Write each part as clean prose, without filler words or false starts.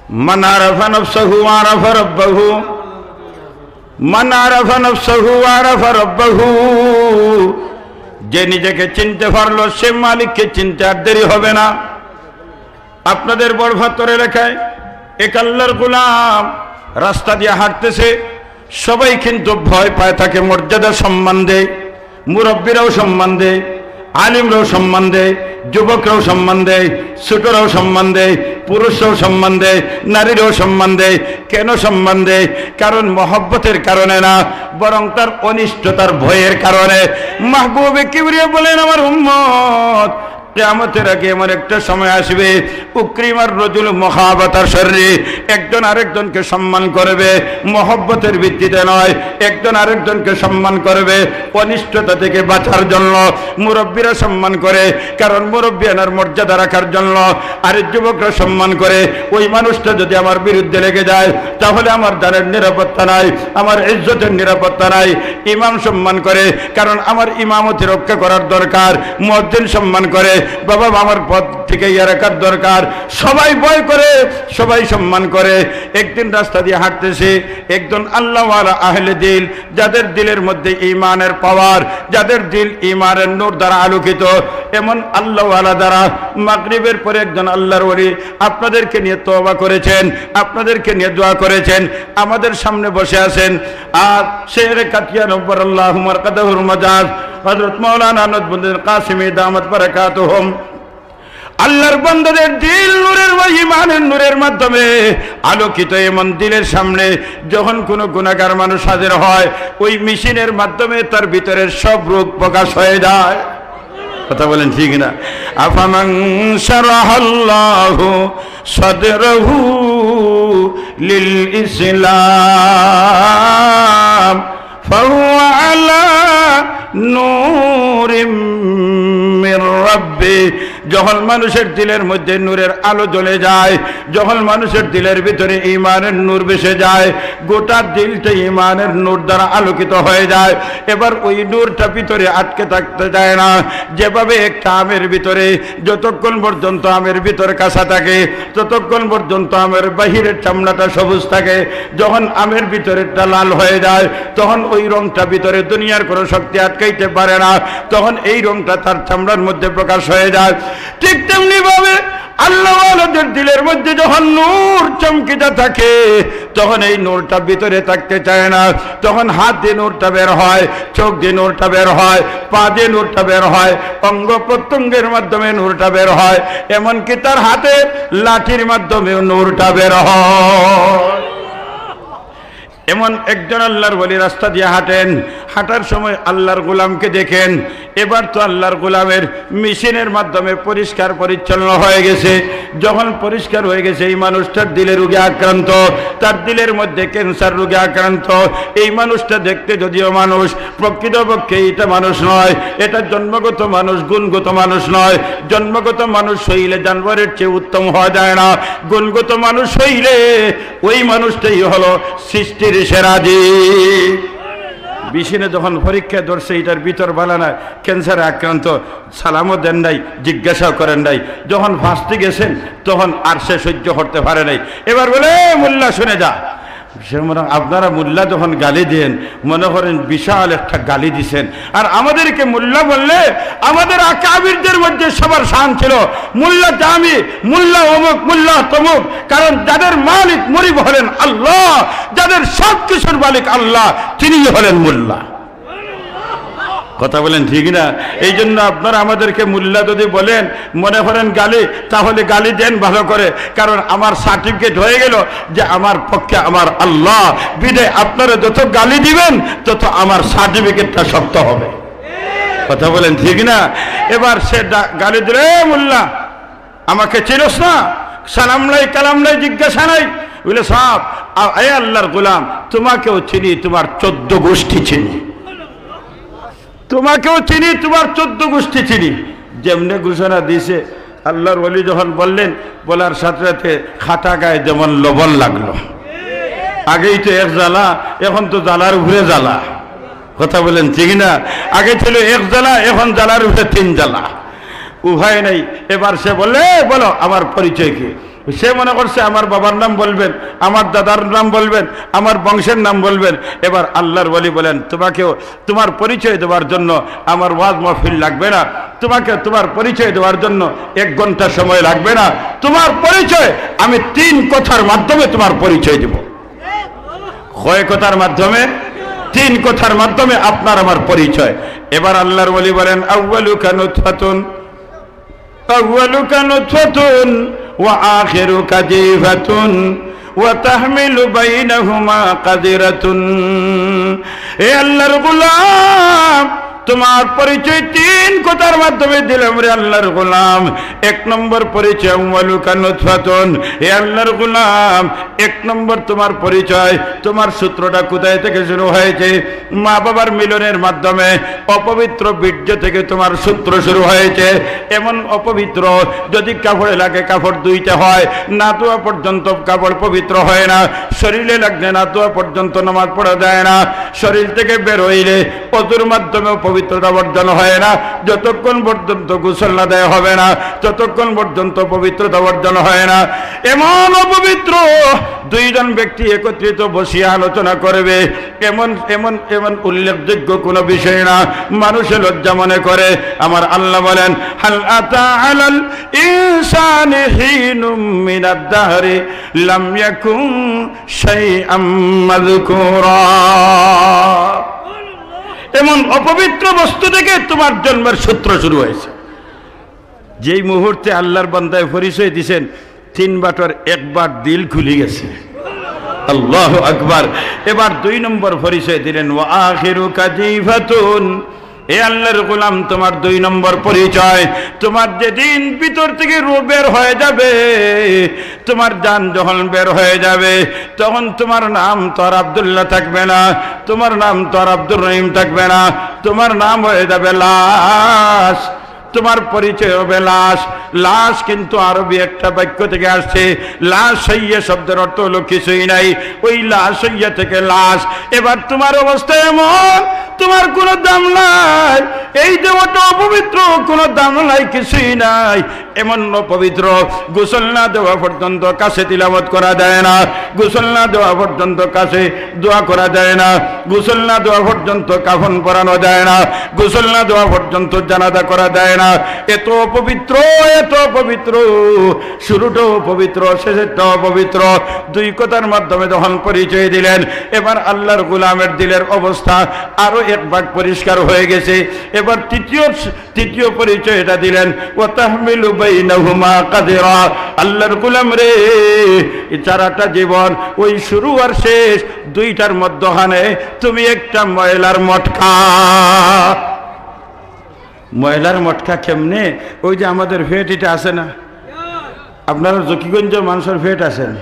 মান আরাফা নাফসাহু ওয়া আরাফা রাব্বাহু, মান আরাফা নাফসাহু ওয়া আরাফা রাব্বাহু, যে নিজেকে চিনতে পারলো সে মালিককে চিনতে আর দেরি হবে না। আপনাদের বড়ভাতর এলাকায় এক আল্লাহর গোলাম রাস্তা দিয়ে হাঁটতেছে, সবাই কিন্তু ভয় পায়, তাকে মর্যাদা সম্মান দেয়, মুরব্বীরাও সম্মান দেয়, আলিমরাও সম্মান দেয়, যুবকরাও সম্মান দেয়, ছোটরাও সম্মান দেয়, পুরুষরাও সম্মান দেয়, নারীরাও সম্মান দেয়। কেন সম্মান দেয়? কারণ মহব্বতের কারণে না, বরং তার অনিষ্টতার ভয়ের কারণে। মাহবুবে কিবরিয়া বলেন, আমার উম্মত কিয়ামতের আগে এমন একটা সময় আসবে, উকরিমার রাজুল মুখাবাতার শরীরে, একজন আরেকজনকে সম্মান করবে মহব্বতের ভিত্তিতে নয়, একজন আরেকজনকে সম্মান করবে অনিষ্টতা থেকে বাঁচার জন্য। মুরব্বীরা সম্মান করে কারণ মুরব্বী আনার মর্যাদা রাখার জন্য, আর যুবকরা সম্মান করে ওই মানুষটা যদি আমার বিরুদ্ধে লেগে যায় তাহলে আমার দ্বারের নিরাপত্তা নাই, আমার ইজ্জতের নিরাপত্তা নাই। ইমাম সম্মান করে কারণ আমার ইমামতি রক্ষা করার দরকার। মুয়াজ্জিন সম্মান করে, বাবা আমার পথ থেকে ইয়ে রাখার দরকার। সবাই ভয় করে, সবাই সম্মান করে। একদিন রাস্তা দিয়ে হাঁটতেছে একজন আল্লাহওয়ালা আহলে দিল, যাদের দিলের মধ্যে ঈমানের পাওয়ার, যাদের দিল ঈমানের নূর দ্বারা আলোকিত, এমন আল্লাহওয়ালা দ্বারা মাগরিবের পরে একজন আল্লাহর ওলি আপনাদেরকে নিয়ে তওবা করেছেন, আপনাদেরকে নিয়ে দোয়া করেছেন, আমাদের সামনে বসে আছেন। আর শেরে কাতিয়া নব্বর আল্লাহুম্মা কাদাহুল মাজাজ হযরত মাওলানা নদবুদ্দিন কাসিমি দামাত বারাকাতুহুম, আল্লাহর বান্দাদের দিল নূরের ওই ঈমানের নূরের মাধ্যমে আলোকিত। এমন দিলের সামনে যখন কোনো গুনাহগার মানুষ হাজির হয়, ওই মেশিনের মাধ্যমে তার ভিতরের সব রোগ প্রকাশ হয়ে যায়। কথা বলেন ঠিক না? আফামান শারাহাল্লাহু সাদরাহু লিল ইসলাম ফাহুয়া আলা নূরিম মির রাব্বি, যখন মানুষের দিলের মধ্যে নূরের আলো জ্বলে যায়, যখন মানুষের দিলের ভিতরে ঈমানের নূর ভেসে যায়, গোটা দিলটা ঈমানের নূর দ্বারা আলোকিত হয়ে যায়। এবার ওই নূরটা ভিতরে আটকে থাকতে যায় না। যেভাবে একটা আমের ভিতরে যতক্ষণ পর্যন্ত আমের ভিতরে কাঁচা থাকে, ততক্ষণ পর্যন্ত আমের বাহিরের চামড়াটা সবুজ থাকে, যখন আমের ভিতরেরটা লাল হয়ে যায় তখন ওই রংটা ভিতরে দুনিয়ার কোনো শক্তি আটকাইতে পারে না, তখন এই রংটা তার চামড়ার মধ্যে প্রকাশ হয়ে যায়। ঠিক তেমনি ভাবে আল্লাহওয়ালাদের দিলের মধ্যে যখন নূর চমকিতে থাকে তখন এই নূরটা ভিতরে থাকতে চায় না, তখন হাত দিয়ে নূরটা বের হয়, চোখ দিয়ে নূরটা বের হয়, পা দিয়ে নূরটা বের হয়, অঙ্গ প্রত্যঙ্গের মাধ্যমে নূরটা বের হয়, এমনকি তার হাতের লাঠির মাধ্যমেও নূরটা বের হয়। এমন একজন আল্লাহর ওলি রাস্তা দিয়ে হাঁটেন, হাঁটার সময় আল্লাহর গোলামকে দেখেন। এবার তো আল্লাহর গোলামের মেশিনের মাধ্যমে পরিষ্কার পরিচ্ছন্ন হয়ে গেছে। যখন পরিষ্কার হয়ে গেছে, এই মানুষটার দিলে রোগে আক্রান্ত, তার দিলের মধ্যে ক্যান্সার রোগে আক্রান্ত। এই মানুষটা দেখতে যদিও মানুষ, প্রকৃতপক্ষে এটা মানুষ নয়, এটা জন্মগত মানুষ, গুণগত মানুষ নয়। জন্মগত মানুষ হইলে জানোয়ারের চেয়ে উত্তম হওয়া যায় না, গুণগত মানুষ হইলে ওই মানুষটাই হলো সৃষ্টির সেরা জীব। বিশিনে যখন পরীক্ষা ধরছে এটার ভিতর বালা না, ক্যান্সারে আক্রান্ত, সালামও দেন নাই, জিজ্ঞাসাও করেন নাই। যখন ফাঁসতে গেছেন তখন আর সে সহ্য করতে পারে নাই। এবার বলে মোল্লা শুনে যা। আপনারা মোল্লা যখন গালি দেন মনে করেন বিশাল একটা গালি দিছেন, আর আমাদেরকে মোল্লা বললে আমাদের আকাবিরদের মধ্যে সবার শান ছিল মোল্লা জামি, মোল্লা অমুক, মোল্লা তমুক। কারণ যাদের মালিক মরিব হলেন আল্লাহ, যাদের সব কিছুর মালিক আল্লাহ, তিনিই হলেন মোল্লা। কথা বলেন ঠিক না? এই জন্য আপনারা আমাদেরকে মোল্লা যদি বলেন মনে করেন গালি, তাহলে গালি দেন ভালো করে, কারণ আমার সার্টিফিকেট হয়ে গেল যে আমার পক্ষে আমার আল্লাহ। বিদায় আপনারা যত গালি দিবেন তত আমার সার্টিফিকেটটা শক্ত হবে। কথা বলেন ঠিক না? এবার সে গালি দিলে, মোল্লা আমাকে চিনস না, সালাম নাই কালাম নাই জিজ্ঞাসা নাই। বলে সাহেব, এ আল্লাহর গোলাম, তোমাকেও চিনি, তোমার 14 গোষ্ঠী চিনি, তোমাকেও চিনি, তোমার 14 গোষ্ঠী চিনি। যেমনে ঘোষণা দিয়েছে আল্লাহর ওলি যখন বললেন, বলার সাথে সাথে খাটা গায়ে যেমন লবণ লাগলো। আগেই তো এক জ্বালা, এখন তো জ্বালার উপরে জ্বালা। কথা বলেন ঠিক না? আগে ছিল এক জ্বালা, এখন জ্বালার উপরে 3 জ্বালা, উভয় নেই। এবার সে বলে, বলো আমার পরিচয় কি? সে মনে করছে আমার বাবার নাম বলবেন, আমার দাদার নাম বলবেন, আমার বংশের নাম বলবেন। এবার আল্লাহর ওলি বলেন, তোমাকেও তোমার পরিচয় দেওয়ার জন্য আমার ওয়াজ মাহফিল লাগবে না, তোমাকে তোমার পরিচয় দেওয়ার জন্য 1 ঘন্টা সময় লাগবে না। তোমার পরিচয় আমি 3 কথার মাধ্যমে তোমার পরিচয় দেব। কয় কথার মাধ্যমে? 3 কথার মাধ্যমে আপনার আমার পরিচয়। এবার আল্লাহর ওলি বলেন, আউয়ালুকা নুতফাতুন ওয়া আখিরুকা জিফাতুন ওয়া তাহমিলু বাইনাহুমা কাদিরাতুন। এ আল্লাহর গোলাম, তোমার পরিচয় 3 কথার মাধ্যমে দিলাম রে আল্লাহর গোলাম। 1 নম্বর পরিচয় আউয়ালুকা নুতফাতুন। হে আল্লাহর গোলাম, 1 নম্বর তোমার পরিচয়, তোমার সূত্রটা কোথায় থেকে শুরু হয়েছে? মা বাবার মিলনের মাধ্যমে অপবিত্র বীর্য থেকে তোমার সূত্র শুরু হয়েছে। এমন অপবিত্র, যদি কাপড়ে লাগে কাপড় ধুইতে হয়, না ধোয়া পর্যন্ত কাপড় পবিত্র হয় না। শরীরে লাগলে না ধোয়া পর্যন্ত নামাজ পড়া যায় না। শরীর থেকে বের হইলে অজুর মাধ্যমে পবিত্রতা অর্জন হয় না। যতক্ষণ পর্যন্ত গোসল না দেওয়া হবে না, ততক্ষণ পর্যন্ত পবিত্রতা অর্জন হয় না। এমন অপবিত্র 2 জন ব্যক্তি একত্রিত বসিয়া আলোচনা করবে, এমন এমন এমন উল্লেখযোগ্য কোনো বিষয় না, মানুষে লজ্জা মনে করে। আমার আল্লাহ বলেন, হাল আতা আলাল ইনসানি হিনুম মিনাদ দাহরি লাম ইয়াকুন শাইআম মাযকুরা। এমন অপবিত্র বস্তু থেকে তোমার জন্মের সূত্র শুরু হয়েছে। যেই মুহূর্তে আল্লাহর বান্দায় পরিচয় দিয়েছেন, 3 বাটর একবার দিল খুলে গেছে। আল্লাহু আকবার। এবার 2 নম্বর পরিচয় দিলেন, ওয়া আখিরুকা জিফাতুন। এ আল্লাহর গোলাম, তোমার 2 নম্বর পরিচয়, তোমার যেদিন ভিতর থেকে রূহ বের হয়ে যাবে, তোমার জান যখন বের হয়ে যাবে, তখন তোমার নাম তো আর আব্দুল্লাহ থাকবে না, তোমার নাম তো আর আব্দুর রহিম থাকবে না, তোমার নাম হয়ে যাবে লাশ। তোমার পরিচয় হবে লাশ। লাশ কিন্তু আরবি একটা বাক্য থেকে আসছে। লাশ হইয়া শব্দের অর্থ হলো কিছুই নাই, ওই লাশ হইয়া থেকে লাশ। এবার তোমার অবস্থা এমন, তোমার কোনো দাম নাই, এই দেহটা অপবিত্র, কোনো দাম নাই, কিছুই নাই। এমন অপবিত্র, গোসল না দেওয়া পর্যন্ত কাছে তিলাওয়াত করা যায় না, গোসল না দেওয়া পর্যন্ত কাছে দোয়া করা যায় না, গোসল না দেওয়া পর্যন্ত কাফন পরানো যায় না, গোসল না দেওয়া পর্যন্ত জানাজা করা যায় না। এত অপবিত্র, এত অপবিত্র, শুরুটাও পবিত্র, শেষেরটাও পবিত্র। 2 কথার মাধ্যমে যখন পরিচয় দিলেন, এবার আল্লাহর গোলামের দিলের অবস্থা আরো 1 ভাগ পরিষ্কার হয়ে গেছে। এবার তৃতীয় পরিচয় এটা দিলেন, ওয়া তাহমিলু বাইনাহুমা কাদিরা। আল্লাহর গোলাম রে, এই 4টা জীবন, ওই শুরু আর শেষ 2টার মধ্যখানে তুমি একটা ময়লার মটকা। ময়লার মটকা কেমনে? ওই যে আমাদের ফেট এটা আছে না, আপনারা জকিগঞ্জ মানুষের ফেট আছেন,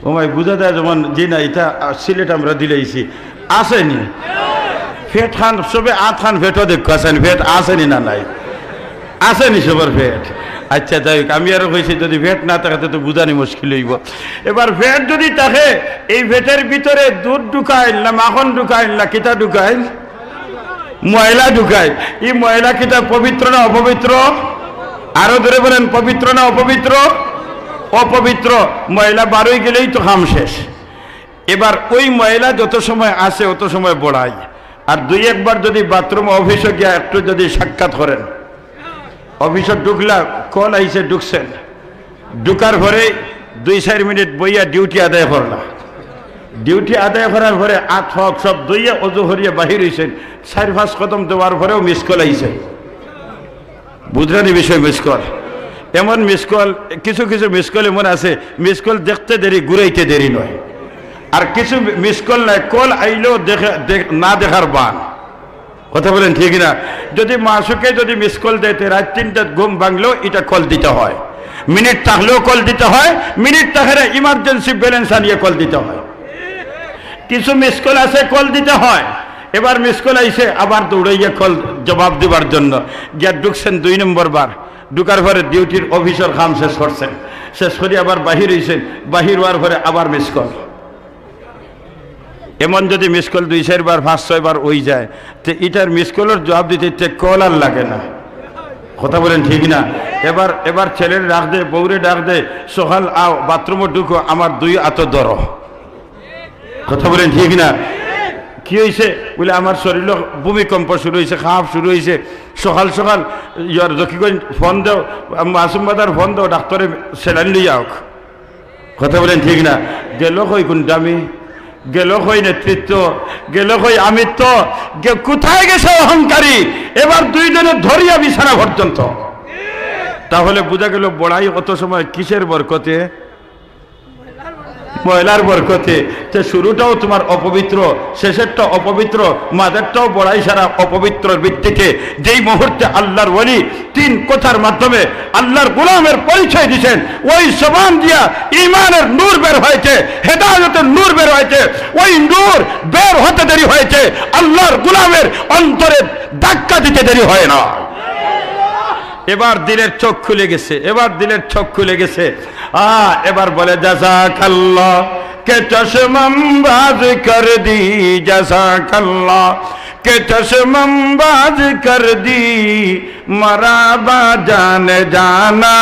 ও ভাই বুঝা দেয় যেমন, জি না, এটা সিলেট আমরা দিলেইছি, আসেনি ফেট খান সবে 8 খান ফেটও দেখো আছেন, ফেট আসেনি না নাই? আসেনি সবার ফেট। আচ্ছা যাই হোক, আমি আরো কইছি যদি ফেট না থাকে তো বুঝানি মুশকিল হইব। এবার ফেট যদি থাকে, এই ফেটের ভিতরে দুধ ঢুকাইল না মাখন ঢুকাইল না কিতা ঢুকাইল? ময়লা ঢুকায়। এই ময়লা কিটা পবিত্র না অপবিত্র? আরো ধরে বলেন, পবিত্র না অপবিত্র? অপবিত্র। ময়লা বারোই গেলেই তো কাম শেষ। এবার ওই ময়লা যত সময় আসে অত সময় বড়ায়। আর 2-1 বার যদি বাথরুম অফিসে গিয়া একটু যদি সাক্ষাৎ করেন, অফিসে ঢুকলা, কল আইসে ঢুকছেন, ঢুকার পরে 2-4 মিনিট বইয়া ডিউটি আদায় করলা, ডিউটি আদায় করার পরে 8 হক সব দইয়া অজু হরিয়া বাহির হয়েছেন, 4-5 কদম দেওয়ার পরেও মিস কল আইছে। বুঝলেন এই বিষয়? মিস কল এমন, মিস কল কিছু কিছু মিস কল এমন আছে, মিস কল দেখতে দেরি, ঘুরাইতে দেরি নয়। আর কিছু মিস কল নাই, কল আইলেও না দেখার বান। কথা বলেন ঠিক না? যদি মাসুকে যদি মিস কল দেয়, রাত 3টায় ঘুম ভাঙলেও এটা কল দিতে হয়, মিনিট থাকলেও কল দিতে হয়, মিনিট থাকলে ইমার্জেন্সি ব্যালেন্স আনিয়ে কল দিতে হয়। কিছু মিস কল আছে কল দিতে হয়। এবার মিস কল আইসে, আবার দৌড়াইয়া কল জবাব দেবার জন্য গিয়া ঢুকছেন 2 নম্বর বার, ঢুকার পরে ডিউটির অফিসের কাম শেষ করছেন, শেষ করে আবার বাহির হয়েছেন, বাহির হওয়ার পরে আবার মিস কল। এমন যদি মিস কল 2-4 বার 5-6 বার ওই যায়, তো এটার মিস কলের জবাব দিতে কল আর লাগে না। কথা বলেন ঠিক না? এবার এবার ছেলের ডাক দে, বউরে ডাক দে, সকাল আও বাথরুমে ঢুকো, আমার 2 হাত ধরো। কথা বলেন ঠিক না? কি হয়েছে বলে, আমার শরীরে ভূমিকম্প শুরু হয়েছে, খাপ শুরু হয়েছে, সকাল সকাল ইয়ার জকিগঞ্জ ফোন দাও, মাসুম বাদার ফোন দাও, ডাক্তারে সেলাইন লইয়া হোক। কথা বলেন ঠিক না? গেল কই গুন্ডামি, গেল কই নেতৃত্ব, গেল কই আমিত্ব, কোথায় গেছে অহংকারী? এবার 2 জনে ধরিয়া বিছানা পর্যন্ত। তাহলে বোঝা গেল বড়াই কত সময় কিসের বরকতে? ময়লার বরকতে। তো শুরুটাও তোমার অপবিত্র, শেষেরটা অপবিত্র, মাঝেরটাও বড়াই সারা অপবিত্রের ভিত্তিতে। যেই মুহূর্তে আল্লাহর ওলি 3 কথার মাধ্যমে আল্লাহর গোলামের পরিচয় দিয়েছেন, ওই জবান দিয়া ঈমানের নূর বের হয়েছে, হেদায়েতের নূর বের হয়েছে। ওই নূর বের হতে দেরি হয়েছে, আল্লাহর গোলামের অন্তরে ধাক্কা দিতে দেরি হয় না। এবার দিলের চোখ খুলে গেছে, এবার দিলের চোখ খুলে গেছে। এবার বলে জাযাকাল্লাহ কে চশমম বাজ কর দি, জাযাকাল্লাহ কে চশমম বাজ কর দি, মারাবা জানে জানা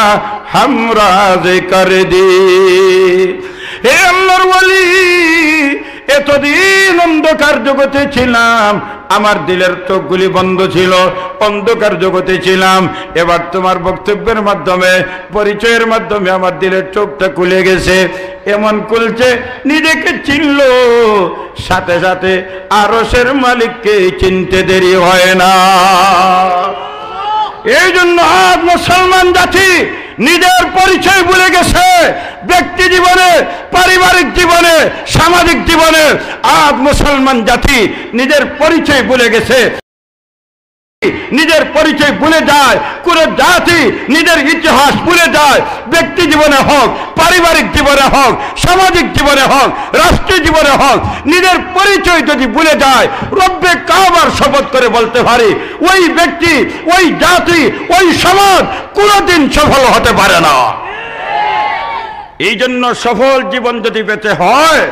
হামরাজ কর দি। হে আল্লাহর ওলি, এতদিন অন্ধকার জগতে ছিলাম, আমার দিলের চোখগুলি বন্ধ ছিল, অন্ধকার জগতে ছিলাম। এবার তোমার বক্তব্যের মাধ্যমে, পরিচয়ের মাধ্যমে আমার দিলের চোখটা খুলে গেছে। এমন খুলছে, নিজেকে চিনল, সাথে সাথে আরশের মালিককে চিনতে দেরি হয় না। এই জন্য আজ মুসলমান জাতি নিজের পরিচয় ভুলে গেছে। ব্যক্তি জীবনে, পারিবারিক জীবনে, সামাজিক জীবনে আজ মুসলমান জাতি নিজের পরিচয় ভুলে গেছে। নিজের পরিচয় ভুলে যায়, কোন জাতি নিজের ইতিহাস ভুলে যায়। ব্যক্তি জীবনে হোক, পারিবারিক জীবনে হোক, সামাজিক জীবনে হোক, রাষ্ট্রীয় জীবনে হোক, নিজের পরিচয় যদি ভুলে যায়, রব্বে কাবার শপথ করে বলতে পারি, ওই ব্যক্তি, ওই জাতি, ওই সমাজ কোনোদিন সফল হতে পারে না। এই জন্য সফল জীবন যদি পেতে হয়,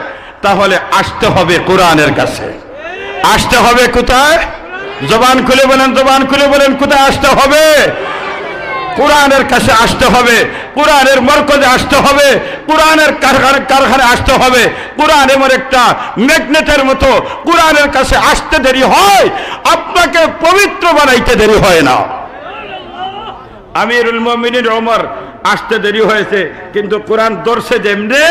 তাহলে আসতে হবে কোরআনের কাছে। আসতে হবে কোথায়? জবান খুলে বলেন, জবান খুলে বলেন, কোথায় আসতে হবে? কোরআনের কাছে আসতে হবে, কোরআনের মরকজে আসতে হবে, কোরআনের কারখানে আসতে হবে। কোরআন এমন একটা ম্যাগনেটের মতো, কোরআনের কাছে আসতে দেরি হয়, আপনাকে পবিত্র বানাইতে দেরি হয় না। আমিরুল মুমিনিন ওমর আসতে দেরি হয়েছে, কিন্তু কোরআন ধরছে যেমনে,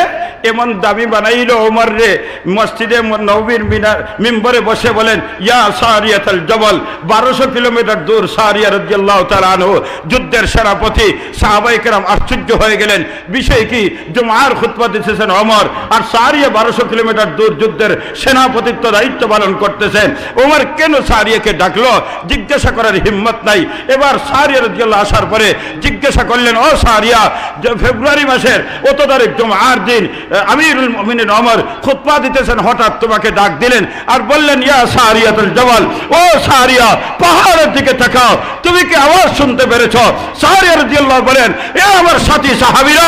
এমন দাবি বানাইল ওমর রে, মসজিদে নববীর মিম্বরে বসে বলেন, ইয়া সারিয়াতুল জবল, 1200 কিলোমিটার দূর সারিয়া রাদিয়াল্লাহু তাআলা আনহু, যুদ্ধের সেনাপতি। সাহাবায়ে কেরাম আশ্চর্য হয়ে গেলেন, বিষয় কি? জুমার খুতবা দিতেছেন ওমর, আর সারিয়া 1200 কিলোমিটার দূর যুদ্ধের সেনাপতিত্ব দায়িত্ব পালন করতেছেন। ওমর কেন সারিয়াকে ডাকলো? জিজ্ঞাসা করার হিম্মত নাই। এবার সারিয়া রাদিয়াল্লাহু আসার পরে জিজ্ঞাসা করলেন, ও সারিয়া, ফেব্রুয়ারি মাসের 8 তারিখ জুমার দিন আমিরুল মুমিনিন ওমর খুতবা দিতেছেন, হঠাৎ তোমাকে ডাক দিলেন আর বললেন, ইয়া সারিয়াতুল জবল, ও সারিয়া, পাহাড়ের দিকে তাকাও, তুমি কি আওয়াজ শুনতে পেরেছো? সারিয়া রাদিয়াল্লাহু বলেন, এ আমার সাথী সাহাবীরা,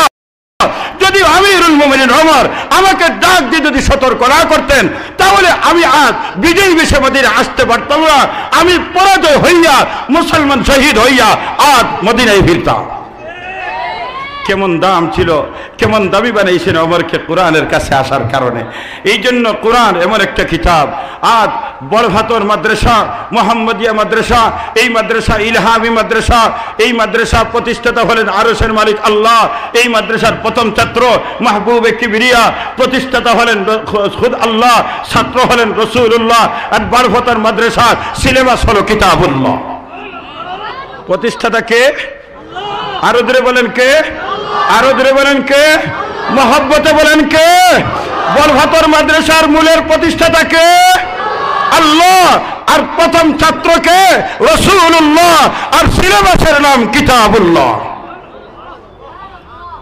যদি আমিরুল মুমিনিন ওমর আমাকে ডাক দিয়ে যদি সতর্ক না করতেন, তাহলে আমি আজ বিজয়ী বেশে মদিনা আসতে পারতাম না। আমি পরাজয় হইয়া, মুসলমান শহীদ হইয়া আজ মদিনায় ফিরতাম। কেমন দাম ছিল, কেমন দাবি বানাইছেন ওমরকে কোরআনের কাছে আসার কারণে। এই জন্য কোরআন এমন একটা কিতাব। আজ বড়ভাতর মাদ্রাসা, মোহাম্মদিয়া মাদ্রাসা, এই মাদ্রাসা ইলহামি মাদ্রাসা, এই মাদ্রাসা প্রতিষ্ঠাতা হলেন আরশের মালিক আল্লাহ। এই মাদ্রাসার প্রথম ছাত্র মাহবুবে কিবরিয়া, প্রতিষ্ঠাতা হলেন খুদ আল্লাহ, ছাত্র হলেন রাসূলুল্লাহ। আর বড়ভাতর মাদ্রাসার সিলেবাস হলো কিতাবুল্লাহ। প্রতিষ্ঠাতা কে? আরো ধরে বলেন কে? আরো ধরে বলেন কে? মহব্বতে বলেন কে? বড়ভাতর মাদ্রাসার মূলের প্রতিষ্ঠাতা কে? আল্লাহ। আর প্রথম ছাত্র কে? রাসূলুল্লাহ। আর সিলেবাসের নাম কিতাবুল্লাহ।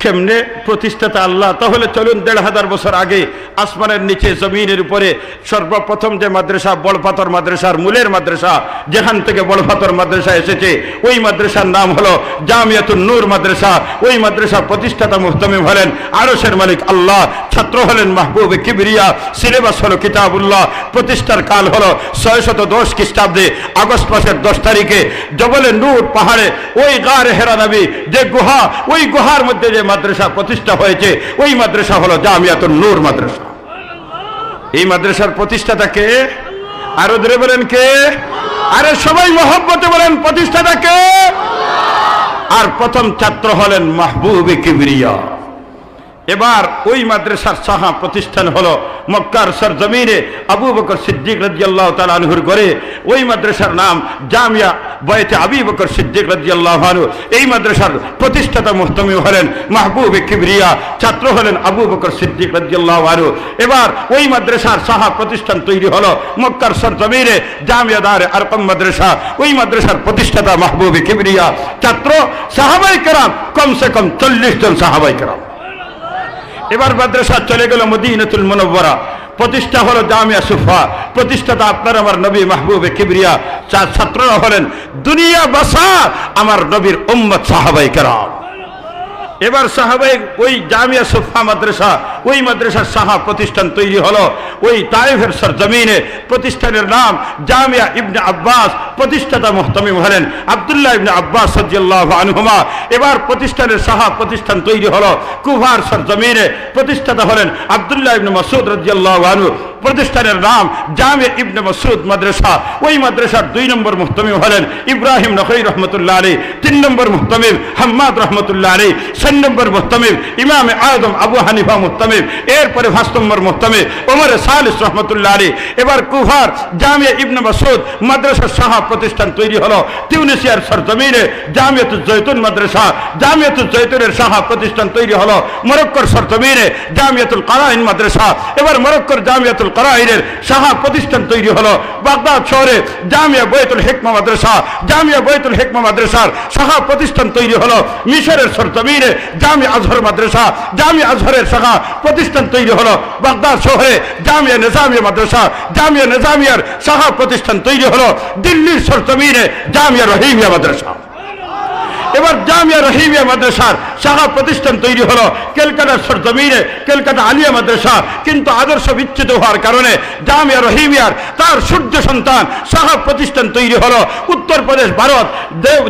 কেমনে প্রতিষ্ঠাতা আল্লাহ? তাহলে চলুন ১৫০০ বছর আগে আসমানের নিচে জমিনের উপরে সর্বপ্রথম যে মাদ্রাসা, বড়পাথর মাদ্রাসার মূলের মাদ্রাসা, যেখান থেকে বড়পাথর মাদ্রাসা এসেছে, ওই মাদ্রাসার নাম হলো জামিয়াতুন নূর মাদ্রাসা। ওই মাদ্রাসা প্রতিষ্ঠাতা মুহতামিম হলেন আরশের মালিক আল্লাহ, ছাত্র হলেন মাহবুবে কিবরিয়া, সিলেবাস হলো কিতাবুল্লাহ। প্রতিষ্ঠার কাল হলো ৬১০ খ্রিস্টাব্দে আগস্ট মাসের ১০ তারিখে জবলে নূর পাহাড়ে ওই গারে হেরা নবী যে গুহা, ওই গুহার মধ্যে যে মাদ্রাসা প্রতিষ্ঠা হয়েছে, ওই মাদ্রাসা হলো জামিয়াতুন নূর মাদ্রাসা। এই মাদ্রাসার প্রতিষ্ঠাতা কে? আরো ধরে বলেন কে? আরে সবাই মহব্বতে বলেন প্রতিষ্ঠাতা কে? আর প্রথম ছাত্র হলেন মাহবুবে কিবরিয়া। এবার ওই মাদ্রাসার সাহা প্রতিষ্ঠান হলো মক্কার সরজমিনে আবু বকর সিদ্দিক রাদিয়াল্লাহু তাআলা আনহুর ঘরে। ওই মাদ্রাসার নাম জামিয়া বয়তে আবু বকর সিদ্দিক রাদিয়াল্লাহু আনহু। এই মাদ্রাসার প্রতিষ্ঠাতা মুহতামিম হলেন মাহবুবে কিবরিয়া, ছাত্র হলেন আবু বকর সিদ্দিক রাদিয়াল্লাহু আনহু। এবার ওই মাদ্রাসার সাহা প্রতিষ্ঠান তৈরি হলো মক্কার সরজমিনে জামিয়া দারে আরকাম মাদ্রাসা। ওই মাদ্রাসার প্রতিষ্ঠাতা মাহবুবে কিবরিয়া, ছাত্র সাহাবায়ে কেরাম কমসে কম ৪০ জন সাহাবায়ে কেরাম। এবার মাদ্রাসা চলে গেল মদিনাতুল মুনাওয়ারা, প্রতিষ্ঠা হলো জামিয়া সুফা, প্রতিষ্ঠাতা আপনার আমার নবী মাহবুবে কিবরিয়া, ছাত্ররা হলেন দুনিয়া বাসা আমার নবীর উম্মত সাহাবায়ে কেরাম। এবার সাহাবায়ে ওই জামিয়া সুফা মাদ্রাসা, ওই মাদ্রাসার সাহা প্রতিষ্ঠান তৈরি হলো ওই তায়েফের সরজমিনে। প্রতিষ্ঠানের নাম জামিয়া ইবনে আব্বাস, প্রতিষ্ঠাতা মুহতামিম হলেন আব্দুল্লাহ ইবনে আব্বাস রাদিয়াল্লাহু আনহুমা। এবার প্রতিষ্ঠানের সাহা প্রতিষ্ঠান তৈরি হলো কুফার সরজমিনে, প্রতিষ্ঠাতা হলেন আব্দুল্লাহ ইবনে মাসউদ রাদিয়াল্লাহু আনহু। প্রতিষ্ঠানের নাম জামিয়া ইবনে মাসউদ মাদ্রাসা। ওই মাদ্রাসার ২ নম্বর মুহতামিম হলেন ইব্রাহিম নখঈ রহমতুল্লাহ আলাইহি, ৩ নম্বর মুহতামিম হাম্মাদ রহমতুল্লাহ আলাইহি, ৪ নম্বর মুহতামিম ইমাম আযম আবু হানিফা মুহতামিম, এরপরে ৫ নম্বর মুহতামিম ওমর সালিস রহমতুল্লাহ আলাইহি। এবার কুফার জামিয়া ইবনে মাসউদ মাদ্রাসার সাহা প্রতিষ্ঠান তৈরি হলো তিউনিসিয়ার সরজমিনে জামিয়াতুজ জৈতুন মাদ্রাসা। জামিয়াতুজ জৈতুনের সাহা প্রতিষ্ঠান তৈরি হলো মরক্কোর সরজমিনে জামিয়াতুল কারাইন মাদ্রাসা। এবার মরক্কোর জামিয়াতুল কারাইনের সাহা প্রতিষ্ঠান তৈরি হলো বাগদাদ শহরে জামিয়া বৈতুল হিকমা মাদ্রাসা। জামিয়া বৈতুল হিকমা মাদ্রাসার সাহা প্রতিষ্ঠান তৈরি হলো মিশরের সরজমিনে জামিয়া আজহর মাদ্রাসা। জামিয়া আজহরের শাখা প্রতিষ্ঠান তৈরি হলো বাগদাদ শহরে জামিয়া নিজামিয়া মাদ্রাসা। জামিয়া নিজামিয়ার শাখা প্রতিষ্ঠান তৈরি হলো দিল্লির সরজমিনে জামিয়া রহিমিয়া মাদ্রাসা। এবার জামিয়া রহিমিয়া মাদ্রাসার শাখা প্রতিষ্ঠান তৈরি হলো ক্যালকাটার সরজমিনে ক্যালকাটা আলিয়া মাদ্রাসা। কিন্তু আদর্শ বিচ্যুত হওয়ার কারণে জামিয়া রহিমিয়ার তার সূর্য সন্তান শাখা প্রতিষ্ঠান তৈরি হলো উত্তরপ্রদেশ ভারত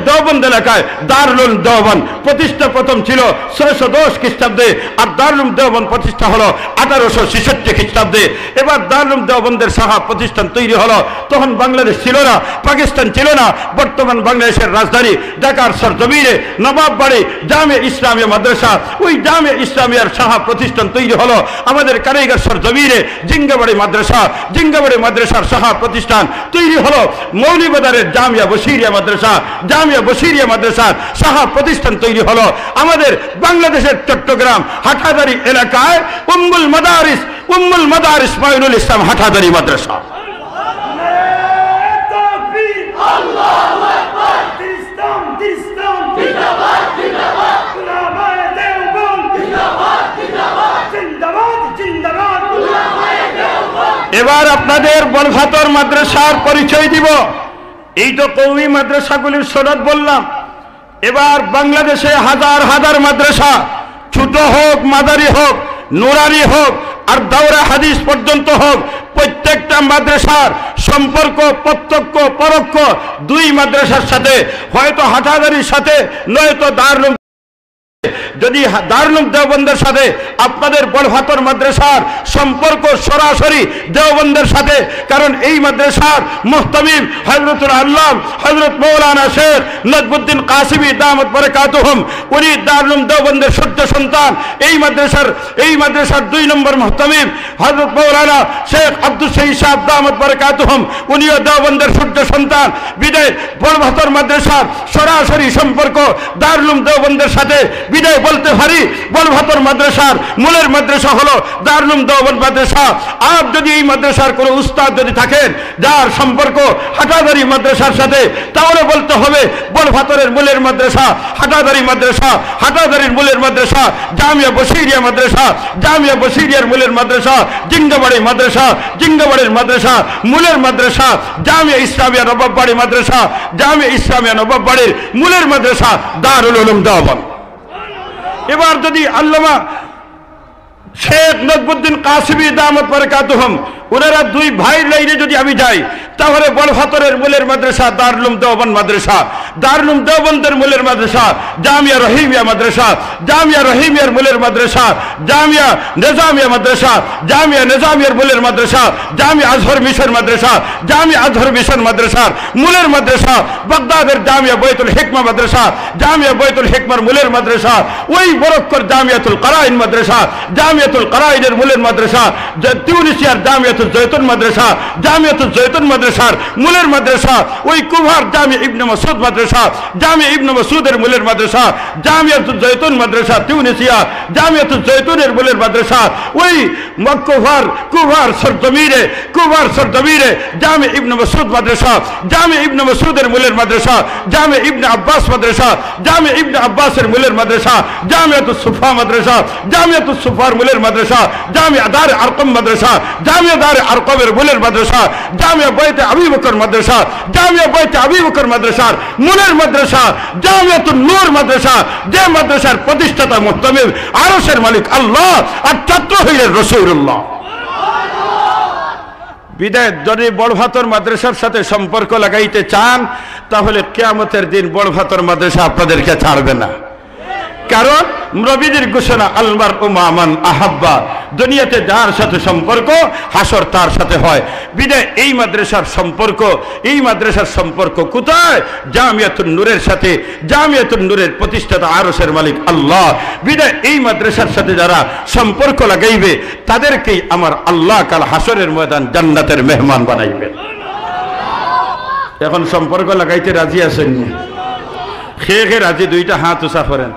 দেওবন্দ এলাকায় দারুল দেওবন্দ। প্রতিষ্ঠা প্রথম ছিল ৬১০ খ্রিস্টাব্দে, আর দারুল দেওবন্দ প্রতিষ্ঠা হলো ১৮৬৬ খ্রিস্টাব্দে। এবার দারুল দেওবন্দের শাখা প্রতিষ্ঠান তৈরি হলো, তখন বাংলাদেশ ছিল না, পাকিস্তান ছিল না, বর্তমান বাংলাদেশের রাজধানী ঢাকার সরজমিনে নবাববাড়ি জামিয়া ইসলামিয়া মাদ্রাসা। ওই জামিয়া ইসলামিয়ার শাখা প্রতিষ্ঠান তৈরি হলো আমাদের কারাইগার সরজমিনে জিঙ্গাবাড়ি মাদ্রাসা। জিঙ্গাবাড়ি মাদ্রাসার শাখা প্রতিষ্ঠান তৈরি হলো মৌলভীবাজারের জামিয়া বশিরিয়া মাদ্রাসা। জামিয়া বশিরিয়া মাদ্রাসার শাখা প্রতিষ্ঠান তৈরি হলো আমাদের বাংলাদেশের চট্টগ্রাম হাটহাজারী এলাকায় উম্মুল মাদারিস মাইনুল ইসলাম হাটহাজারী মাদ্রাসা। এবার আপনাদের বলফাতর মাদ্রাসার পরিচয় দিব। এই তো কওমি মাদ্রাসাগুলির সনদ বললাম। এবার বাংলাদেশে হাজার হাজার মাদ্রাসা, ছোট হোক, মাদারি হোক, নুরানি হোক, আর দাওরা হাদিস পর্যন্ত হোক, প্রত্যেকটা মাদ্রাসার সম্পর্ক প্রত্যক্ষ পরোক্ষ দুই মাদ্রাসার সাথে, হয়তো হাটহাজারীর সাথে, নয়তো দারুল। যদি দারুল দেওবন্দের সাথে আপনাদের বলফাতর মাদ্রাসার সম্পর্ক সরাসরি দেওবন্দের সাথে, কারণ এই মাদ্রাসার মুহতামিম হযরতুল আল্লাম হযরত মাওলানা শেখ নজমুদ্দিন কাসিমি দামাত বারাকাতুহুম, উনি দারুল দেওবন্দের সূর্য সন্তান। এই মাদ্রাসার ২ নম্বর মুহতামিম হযরত মাওলানা শেখ আব্দুল শহীদ সাহেব দামাত বারাকাতুহুম, উনিও দেওবন্দের সূর্য সন্তান। বিদায় বলফাতর মাদ্রাসার সরাসরি সম্পর্ক দারুল দেওবন্দের সাথে। বিদায় বলতে পারি বলভাতর মাদ্রাসার মূলের মাদ্রাসা হলো দারুল উলুম দেওবন্দ মাদ্রাসা। আর যদি এই মাদ্রাসার কোনো উস্তাদ যদি থাকেন যার সম্পর্ক হাটাদারি মাদ্রাসার সাথে, তাহলে বলতে হবে বলভাতরের মূলের মাদ্রাসা হাটাদারি মাদ্রাসা, হাটাদারির মূলের মাদ্রাসা জামিয়া বশিরিয়া মাদ্রাসা, জামিয়া বশিরিয়ার মূলের মাদ্রাসা জিঙ্গাবাড়ি মাদ্রাসা, জিঙ্গাবাড়ির মাদ্রাসা মূলের মাদ্রাসা জামিয়া ইসলামিয়া নবাববাড়ি মাদ্রাসা, জামিয়া ইসলামিয়া নবাববাড়ির মূলের মাদ্রাসা দারুল উলুম দেওবন্দ। এবার যদি আল্লামা শেখ নজমুদ্দিন কাসিমি দামাত বারাকাতুহুম ওনারা দুই ভাই লাইনে যদি আমি যাই, তাহলে বলভাতরের মূলের মাদ্রাসা দারুল উলুম দেওবন্দ মাদ্রাসা, দারুল উলুম দেওবন্দের মূলের মাদ্রাসা জামিয়া রহিমিয়া মাদ্রাসা, জামিয়া রহিমিয়ার মূলের মাদ্রাসা জামিয়া নিজামিয়া মাদ্রাসা, জামিয়া নিজামিয়ার মূলের মাদ্রাসা জামিয়া আজহর মিশন মাদ্রাসা, জামিয়া আজহর মিশন মাদ্রাসার মূলের মাদ্রাসা বাগদাদের জামিয়া বৈতুল হিকমা মাদ্রাসা, জামিয়া বৈতুল হিকমার মূলের মাদ্রাসা ওই বরক্কর জামিয়াতুল কারাইন মাদ্রাসা, জামিয়াতুল কারাইনের মূলের মাদ্রাসা তিউনিসিয়ার জামিয়াতুল জৈতুন মাদ্রাসা, জামিয়াতুল জৈতুন মাদ্রাসার মূলের মাদ্রাসা ওই কুভার জামিয়া ইবনে মাসউদ মাদ্রাসা, জামিয়া ইবনে মাসউদের মূলের মাদ্রাসা জামিয়াতুল জৈতুন মাদ্রাসা তিউনিসিয়া, জামিয়াতুল জৈতুনের মূলের মাদ্রাসা ওই কুভার সরজমিরে জামিয়া ইবনে মাসউদ মাদ্রাসা, জামিয়া ইবনে মাসউদের মূলের মাদ্রাসা জামিয়া ইবনে আব্বাস মাদ্রাসা, জামিয়া ইবনে আব্বাসের মূলের মাদ্রাসা জামিয়াতুস সুফা মাদ্রাসা, জামিয়াতুস সুফার মূলের মাদ্রাসা জামিয়া দার আরকম মাদ্রাসা, জামিয়া দার আরকমের মূলের মাদ্রাসা জামিয়া বাইতে আবু বকর মাদ্রাসা, জামিয়া বাইতে আবু বকর মাদ্রাসার মূলের মাদ্রাসা জামিয়াতুন নূর মাদ্রাসা, যে মাদ্রাসার প্রতিষ্ঠাতা মুহতামিম আরশের মালিক আল্লাহ আর ছাত্র হইলেন রাসূলুল্লাহ। বিদায় যদি বলভাতর মাদ্রাসার সাথে সম্পর্ক লাগাইতে চান, তাহলে কিয়ামতের দিন বলভাতর মাদ্রাসা আপনাদেরকে ছাড়বে না। কারণ নবীজির ঘোষণা আলমার উমান আহাব্বা, দুনিয়াতে যার সাথে সম্পর্ক হাসর তার সাথে হয়। বিদায় এই মাদ্রাসার সম্পর্ক কোথায়? জামিয়াতুন নূরের সাথে, জামিয়াতুন নূরের প্রতিষ্ঠাতা আরশের মালিক আল্লাহ। বিদায় এই মাদ্রাসার সাথে যারা সম্পর্ক লাগাইবে তাদেরকেই আমার আল্লাহ কাল হাসরের ময়দান জান্নাতের মেহমান বানাইবে। এখন সম্পর্ক লাগাইতে রাজি আছেন? খেয়ে রাজি দুইটা হাত উঁচা করেন,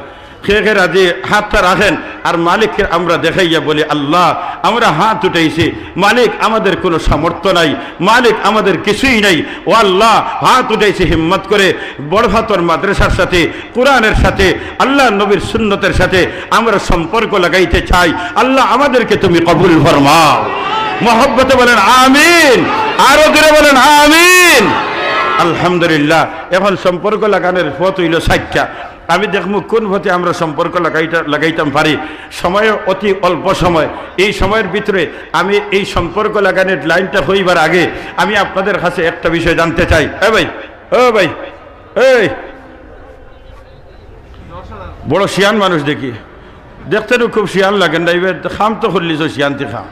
খেয়ে রাজি হাতটা রাখেন আর মালিককে আমরা দেখাইয়া বলি আল্লাহ আমরা হাত উঠাইছি, মালিক আমাদের কোনো সামর্থ্য নাই, মালিক আমাদের কিছুই নাই, ও আল্লাহ হাত উঠাইছি হিম্মত করে বড়ভাতর মাদ্রাসার সাথে, কোরআনের সাথে, আল্লাহ নবীর সুন্নতের সাথে আমরা সম্পর্ক লাগাইতে চাই। আল্লাহ আমাদেরকে তুমি কবুল ফরমাও। মহব্বতে বলেন আমিন, আরো জোরে বলেন আমিন। আলহামদুলিল্লাহ। এখন সম্পর্ক লাগানোর পথ হইল 60টা। আমি দেখবো কোন পথে আমরা সম্পর্ক লাগাইতাম পারি। সময় অতি অল্প সময়, এই সময়ের ভিতরে আমি এই সম্পর্ক লাগানোর লাইনটা হইবার আগে আমি আপনাদের কাছে একটা বিষয় জানতে চাই। ভাই এই বড় শিয়ান মানুষ দেখি, দেখতে তো খুব শিয়ান লাগেন না, এবার খাম তো খুললিস শিয়ান্তি খাম,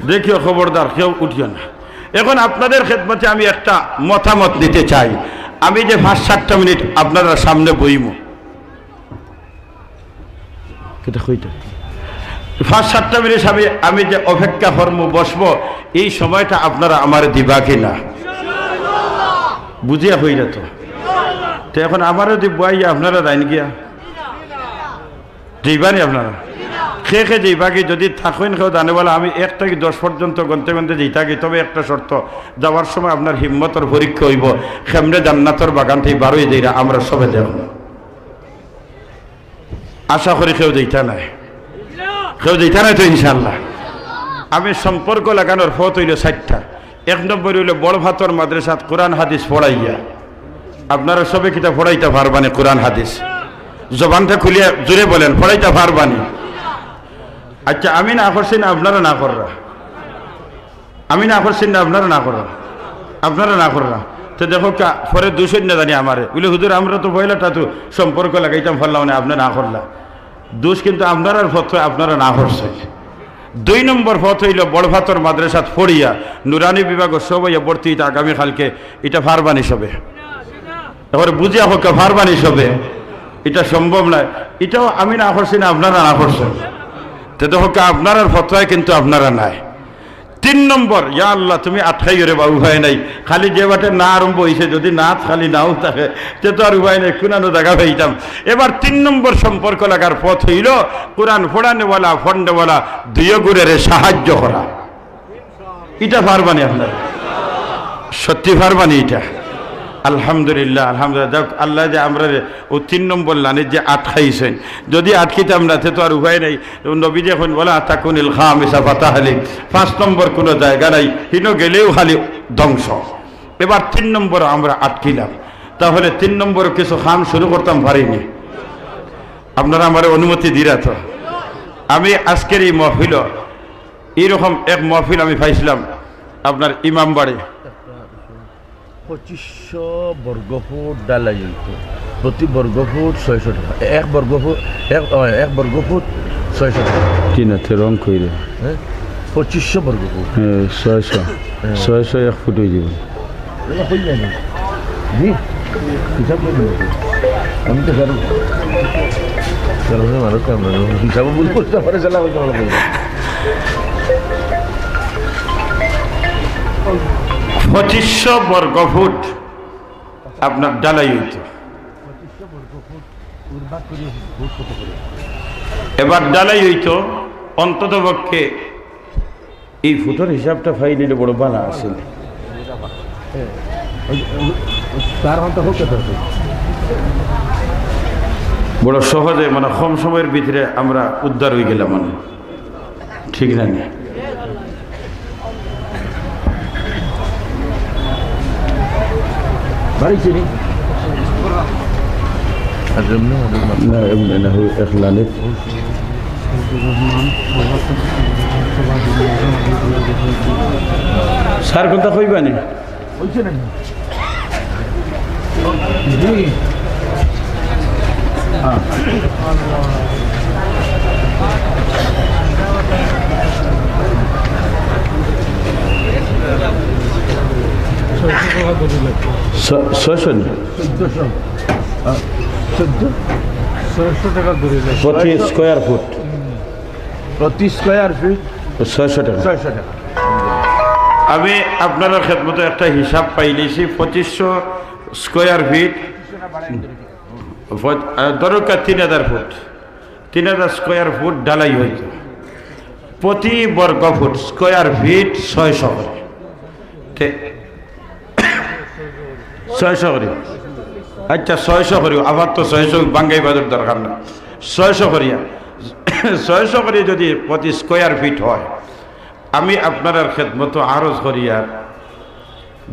দেখিও খবরদার কেউ উঠিও না। এখন আপনাদের খেদমতে আমি একটা মতামত দিতে চাই। আমি যে 5-7টা মিনিট আপনারা সামনে বইম, 5-7টা মিনিট আমি যে অপেক্ষা করবো বসবো, এই সময়টা আপনারা আমার দিবা কিনা বুঝিয়া হইলে তো এখন আমারও দিবাইয়া আপনারা যাইন গিয়া দিবানি আপনারা খেয়ে যাইবাকি। যদি থাকেন কেউ জানে বলে আমি 1 থেকে 10 পর্যন্ত গন্তে যেই থাকি, তবে একটা শর্ত, যাওয়ার সময় আপনার হিম্মতর পরীক্ষা হইব, খেমরে জান্নাতর বাগান থেকে বারোই যাইরা আমরা সবে দেব। আশা করি কেউ যেইটা নাই তো ইনশাল্লাহ। আমি সম্পর্ক লাগানোর পথ হইল 60টা। 1 নম্বর হইল বড়ভাতর মাদ্রাসাত কোরআন হাদিস পড়াইয়া। আপনারা সবে কিতা পড়াইতে পারবানি? কোরআন হাদিস জবানটা খুলিয়া জোরে বলেন, পড়াইতে পারবানি? আচ্ছা আমি না করছি না আপনারা না কররা? আমি না করছি না আপনারা না কররা? আপনারা না কররা তো দেখো পরে 200 না জানি আমারে বলে হুজুর আমরা তো পয়লাটা তো সম্পর্ক লাগাইতাম ফেললাম না, আপনি না করলা। দোষ কিন্তু আপনার পথ, আপনারা না করছে। 2 নম্বর পথ হইল বড়ভাতর মাদ্রাসাত পড়িয়া নুরানি বিভাগ সব ভর্তি আগামীকালকে, এটা ফারবানি সবে এবার বুঝিয়া হোক ফারবানি সবে, এটা সম্ভব নয়। এটাও আমি না করছি না আপনারা না করছেন, তো দেখো আপনার ফতোয়ায় কিন্তু আপনারা নাই। 3 নম্বর, ইয়া আল্লাহ তুমি আটকাই রে বা উপায় নাই, খালি যে বাটে না আরম্ভ হয়েছে যদি না খালি নাও থাকে সে তো আর উপায় নাই, কোনানো জায়গা পাইতাম। এবার 3 নম্বর সম্পর্ক লাগার পথ হইল কোরআন ফোড়ানেওয়ালা ফন্ডেওয়ালা দুই গুরের সাহায্য করা। এটা পারবানি আপনার? সত্যি পারবানি এটা? আলহামদুলিল্লাহ, আলহামদুলিল্লাহ। আল্লাহ যে আমরা ও 3 নম্বর লাইনে যে আটকাইছেন, যদি আটকিতাম না তো আর উপায় নাই। নবী যখন বলা তাকুনিল খামিসা ফাতাহলি, 5 নম্বর কোনো জায়গা নাই, হিনো গেলেও খালি ধ্বংস। এবার 3 নম্বর আমরা আটকিলাম, তাহলে 3 নম্বর কিছু খাম শুরু করতাম পারিনি। আপনারা আমার অনুমতি দিরা তো? আমি আজকের এই মহফিল, এইরকম এক মহফিল আমি পাইছিলাম আপনার ইমাম বাড়ি। 2500 বর্গফুট ডালাই হইত, প্রতি বর্গফুট 600 টাকা। এক বর্গফুট 600 টাকা। কিনাতে রং কইরে 2500 বর্গফুট। 600 এক ফুট হয়ে যাবে। আমি তো মানুষ হিসাব ভুল করতে পারে। 2500 বর্গফুট আপনার ডালাই হইত। এবার ডালাই হইত অন্তত পক্ষে এই ফুটের হিসাবটা ফাইলিলে বড় বানা আছে। বড় সহজে মানে কম সময়ের ভিতরে আমরা উদ্ধার হয়ে গেলাম, মানে ঠিক না? বাড়ি চিনি না এমনি না হয়ে এক লাইনে স্যার কথা কইবানি? হয়েছে না? প্রতি স্কোয়ার ফুট, প্রতি স্কোয়ার ফিট 600 টাকা। 600 টাকা। আমি আপনার খেদমতো একটা হিসাব পাইলেছি। 2500 স্কোয়ার ফিট দরকার 3000 ফুট, 3000 স্কোয়ার ফুট ডালাই হইত। প্রতি বর্গ ফুট স্কোয়ার ফিট 600 করে, 600 করি। আচ্ছা 600 করি, আবার তো 600 বাঙ্গাই বাজার দরকার না, 600 করিয়া 600 করে যদি প্রতি স্কোয়ার ফিট হয়, আমি আপনার খেদমতো আরজ করিয়ার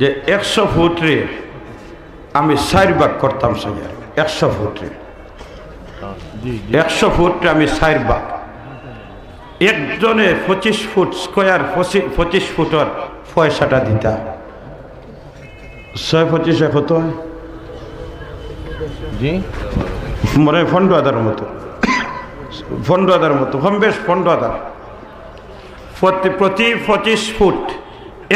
যে 100 ফুটরে আমি 4 ভাগ করতাম। 100 ফুটরে 100 ফুটরে আমি 4 ভাগ। একজনে 25 ফুট স্কোয়ার 25 ফুটের পয়সাটা দিতাম। 6-25 কত হয়? জি মনে হয় 15,000 মতো, 15,000 মতো, কম বেশ 15,000 প্রতি 25 ফুট।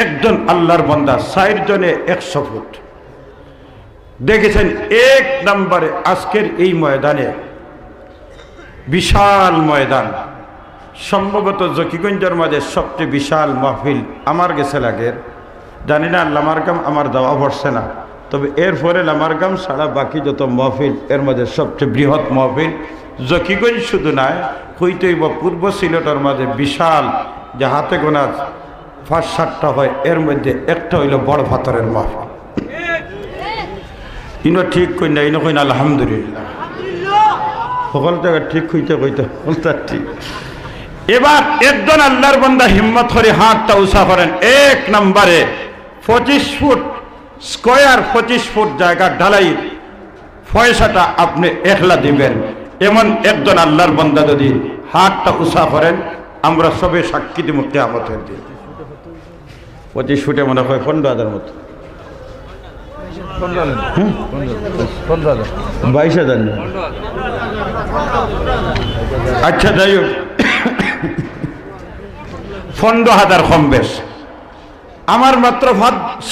একজন আল্লাহর বান্দা 4 জনে 100 ফুট। দেখেছেন 1 নম্বরে আজকের এই ময়দানে, বিশাল ময়দান, সম্ভবত জকিগঞ্জের মাঝে সবচেয়ে বিশাল মাহফিল আমার গেছে লাগের। জানি না লামারগাম আমার দেওয়া পড়ছে না, তবে এরপরে লামারগাম ছাড়া বাকি যত মাহফিল এর মধ্যে সবচেয়ে বৃহৎ মাহফিল জকিগঞ্জ শুধু নয়, হইতেইব পূর্ব সিলেটের মাঝে বিশাল, যে হাতে গোনা 5-7টা হয়, এর মধ্যে একটা হইল বড় পাথরের মাহফিল। ইনো ঠিক কই না, ইনো কই না আলহামদুলিল্লাহ, সকল জায়গায় ঠিক হইতে কইতে বলতে ঠিক। এবার একজন আল্লাহর বান্দা হিম্মত করে হাতটা উঁচা করেন। 1 নম্বরে 25 ফুট স্কোয়ার, 25 ফুট জায়গা ঢালাই পয়সাটা আপনি একলা দিবেন, এমন একজন আল্লাহর বান্দা যদি হাতটা উঁচা করেন, আমরা সবে সাক্ষী দিব কিয়ামতের দিন। 25 ফুটে মনে হয় 15,000 মতো, 22,000। আচ্ছা যাই হোক, 15,000 কম বেশ। আমার মাত্র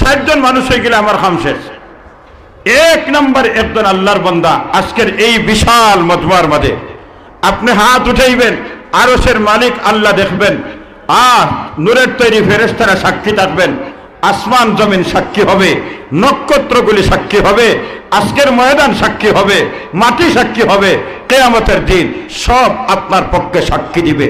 60 জন মানুষ হয়ে গেলে আমার কাম শেষ। 1 নম্বর একজন আল্লাহর বান্দা আজকের এই বিশাল মজমার মাঝে আপনি হাত উঠাইবেন, আরশের মালিক আল্লাহ দেখবেন, নূরের তৈরি ফেরেশতারা সাক্ষী থাকবেন, আসমান জমিন সাক্ষী হবে, নক্ষত্রগুলি সাক্ষী হবে, আজকের ময়দান সাক্ষী হবে, মাটি সাক্ষী হবে, কিয়ামতের দিন সব আপনার পক্ষে সাক্ষী দিবে।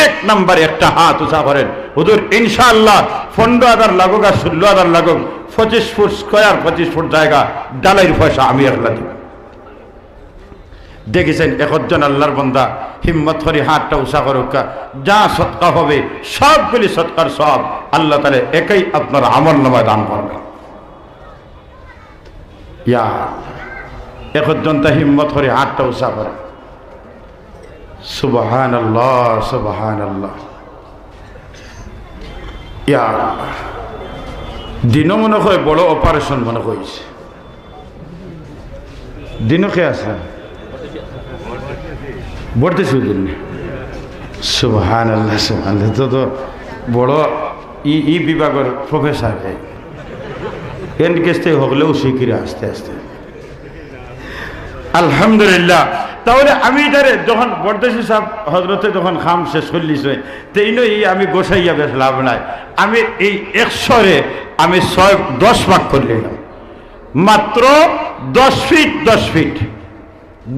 এক নম্বরে একটা হাত উঁচা করেন, হুজুর ইনশাআল্লাহ 15,000 লাগুক আর 16,000 লাগুক, 25 ফুট স্কয়ার 25 ফুট জায়গা ডালাইয়ের পয়সা আমি একলা দিব। দেখেছেন একজন আল্লাহর বান্দা হিম্মত করে হাতটা উঁচা করুক, যা সৎকা হবে সবগুলি সৎকার সব আল্লাহ তাআলা একই আপনার আমলনামায় দান করবেন। ইয়া একজন তা হিম্মত করে হাতটা উঁচা করে, সুবহানাল্লাহ সুবহানাল্লাহ। ইয়া দিনও মনে হয় বড় অপারেশন মনে হয়েছে, দিনও কে আছে বলতে শুধু সুবহানাল্লাহ সুবহানাল্লাহ। তো বড় ই বিভাগের প্রফেসর এন কেসতে হগলেও শিখিরে আস্তে আস্তে আলহামদুলিল্লাহ। তাহলে আমি এটারে যখন বরদেশি সাহেব হজরতে যখন খাম শেষ করলিস তো এই আমি গোসাইয়া বেশ লাভ নাই, আমি এই 100-রে আমি 10 ভাগ করে নিলাম, মাত্র 10 ফিট 10 ফিট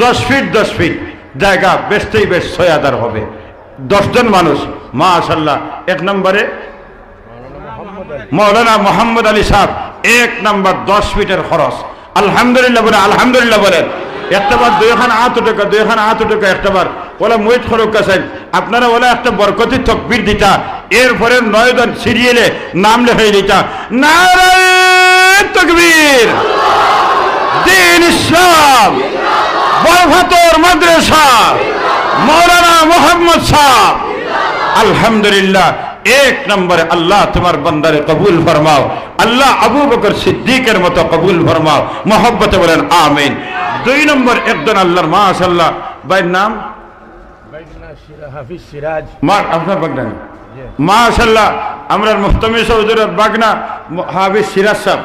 10 ফিট 10 ফিট জায়গা বেচতেই বেশ 6,000 হবে। 10 জন মানুষ মাশাআল্লাহ। 1 নম্বরে মৌলানা মোহাম্মদ আলী সাহেব 1 নম্বর 10 ফিটের খরচ। আলহামদুলিল্লাহ বলে আলহামদুলিল্লাহ বলেন। একটাবার 2,000 টাকা 2,000 টাকা একটাবার ওলা মহিত খরচ আছেন আপনারা, ওলা একটা বরকতি তকবীর দিতা, এরপরে 9 জন সিরিয়ালে নাম লেখাই দিতা, নারায়ে তাকবীর, দ্বীন ইসলাম, বরভাতর মাদ্রাসা, মৌলানা মোহাম্মদ সাহেব। আলহামদুলিল্লাহ। 1 নম্বরে আল্লাহ তোমার বান্দারে কবুল ফরমাও, আল্লাহ আবু বকর সিদ্দিকের মতো কবুল ফরমাও, মহব্বতে বলেন আমিন। 2 নম্বর একজন আল্লাহর মাশাআল্লাহ ভাইয়ের নাম হাফিজ সিরাজ, আপনার বাগনা মাশাআল্লাহ, আমরা মুহতামিম হুজুরের বাগনা হাফিজ সিরাজ সাহেব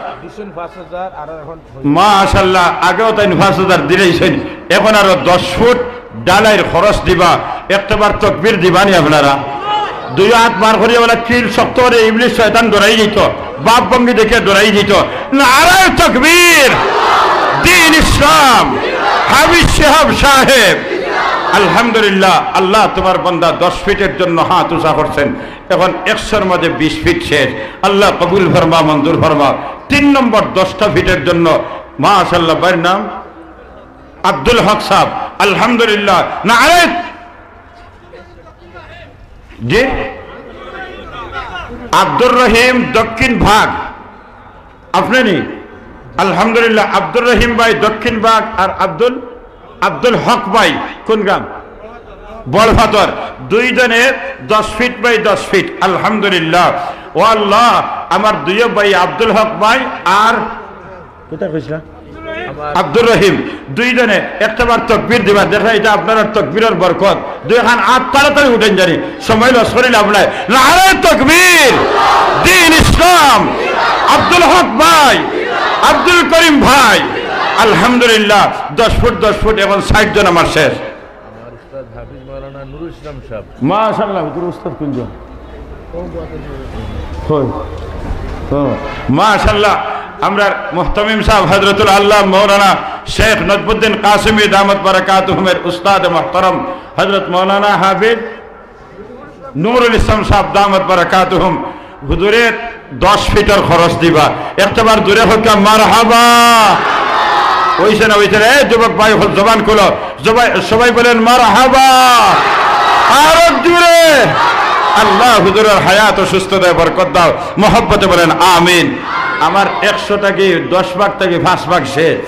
মাশাআল্লাহ। আগেও তাই 5,000 দিলেইছেন, এখন আরো 10 ফুট ডালাইয়ের খরচ দিবা, একটাবার তাকবীর দিবানি আপনারা। 2 হাত বার করিয়া বলে কিল শক্ত করে ইবলিস শয়তান দৌড়াই দিত, বাপ ভঙ্গি দেখে দৌড়াই দিত, নারায়ে তাকবীর, দ্বীন ইসলাম, হাফিজ সাহেব সাহেব। আলহামদুলিল্লাহ। আল্লাহ তোমার বান্দা 10 ফিটের জন্য হাত উঁচা করছেন, এখন 100-র মধ্যে 20 ফিট শেষ, আল্লাহ কবুল ফরমা মঞ্জুর ফরমা। 3 নম্বর 10টা ফিটের জন্য মাশাআল্লাহ ভাইয়ের নাম আব্দুল হক সাহেব। আলহামদুলিল্লাহ। নারায়ে জি আব্দুর রহিম দক্ষিণ ভাগ আপনি আলহামদুলিল্লাহ। আব্দুর রহিম ভাই দক্ষিণ ভাগ আর আব্দুল হক ভাই কোন গ্রাম? বড়ভাতর। 2 জনের 10 ফিট বাই 10 ফিট। আলহামদুলিল্লাহ। ও আল্লাহ, আমার 2 ভাই আব্দুল হক ভাই আর কোথায় কইছিলা আব্দুর রহিম, 2 জনে একটাবার তাকবীর দিবা, দেখা এটা আপনার তাকবীরের বরকত। 2 খান হাত তাড়াতাড়ি উঠেন জানি, সময় লস করি লাভ নাই। নারায়ে তাকবীর, দ্বীন ইসলাম, আব্দুল হক ভাই, আব্দুল করিম ভাই। আলহামদুলিল্লাহ। 10 ফুট 10 ফুট, এখন 60 জন আমার শেষ। আমার উস্তাদ হাফিজ মাওলানা নুরুল ইসলাম সাহেব মাশাআল্লাহ। হুজুর উস্তাদ কোনজন? কই? মাশাআল্লাহ। আমরা মুহতামিম সাহেব হযরতুল আল্লাহ মাওলানা শেখ নজমুদ্দিন কাসিমি দামত বারাকাতুহুমের উস্তাদ মুহতারাম হযরত মাওলানা হাফিজ নুরুল ইসলাম সাহেব দামত বারাকাতুহুম, হুজুরের 10 ফিটের খরচ দিবা, একটাবার দূরে হোক মারহাবা। ওইছে না ওইছে? যুবক ভাই জবান খুলো, সবাই বলেন মারহাবা, আরো জোরে। আল্লাহ হুজুরের হায়াত ও সুস্থতায় বরকত দাও, মহব্বতে বলেন আমিন। আমার 100টা কি 10 ভাগ থেকে 5 ভাগ শেষ।